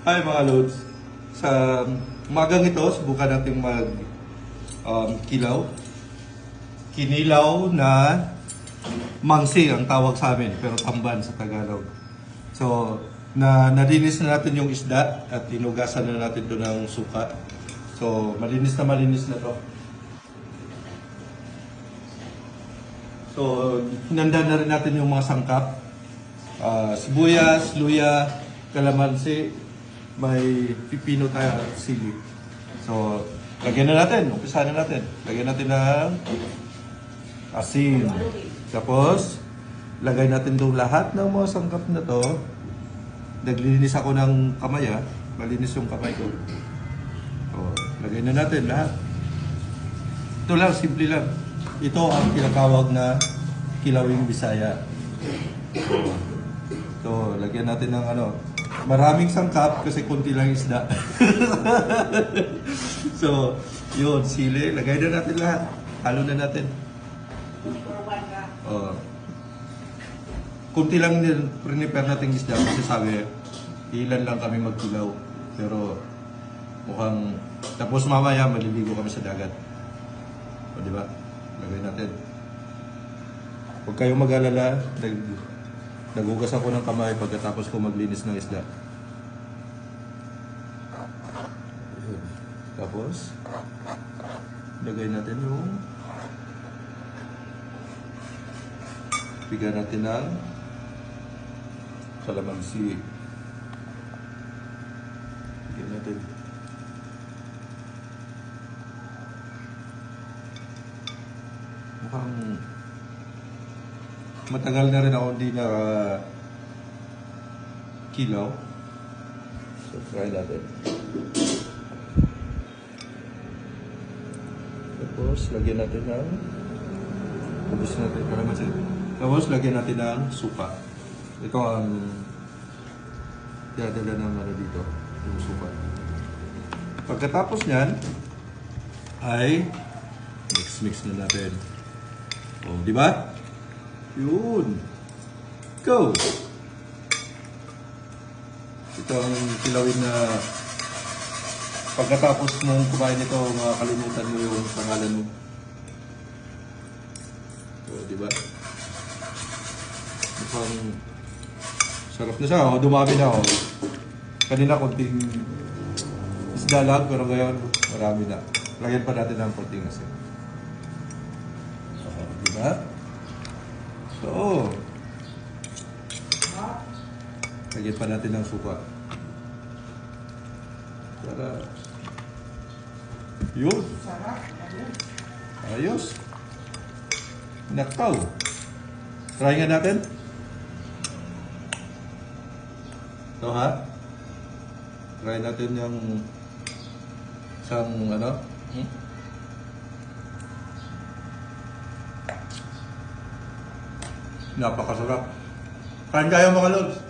Hi mga Lods. Sa umagang ito, subukan natin mag kilaw. Kinilaw na mangsi ang tawag sa amin, pero tamban sa Tagalog. So, nalinis na natin yung isda at inugasan na natin ito ng suka. So, malinis na to. So, hinanda na rin natin yung mga sangkap. Sibuyas, luya, kalamansi, may pipino tayo at sili. So, lagyan na natin. Umpisa na natin. Lagyan natin ng asin. Tapos, lagay natin doon lahat ng mga sangkap na to. Naglilinis ako ng kamay ha. Malinis yung kamay ko. So, lagay na natin lahat. Ito lang, simple lang. Ito ang tinatawag na kilawing Bisaya. So, lagyan natin ng maraming sangkap kasi konti lang isda. So, yun, sili. Lagay na natin lahat. Halo na natin. Kunti lang din prepare natin isda kasi sabi, ilan lang kami magkilaw. Pero mukhang, tapos mamaya maliligo kami sa dagat. O, di ba? Lagay natin. Huwag kayong mag-alala. Nagugas ako ng kamay pagkatapos ko maglinis ng isda. Tapos, lagay natin yung bigyan natin ng kalamansi. Bigyan natin. Mukhang matagal na rin ako hindi na kilaw. So, try natin. Tapos, lagyan natin ng ubus natin para masin. Tapos, lagyan natin ng suka. Ito ang dadala ng dito, yung suka. Pagkatapos nyan, ay mix na natin. O, di ba? Yun. Go! Ito ang kilawin na pagkatapos mong kumain ito, makakalimutan mo yung pangalan mo. O, diba? Mukhang sarap na siya. O, dumami na. O. Kanina konting isda lang, pero ngayon marami na. Lagyan pa natin ng konting asin. O, diba? So, lagyan pa natin ng suka. Para yun. Ayos. Nakaw. Try nga natin. Ito ha. Try natin yung isang napakasarap. Kain kayo mga lods.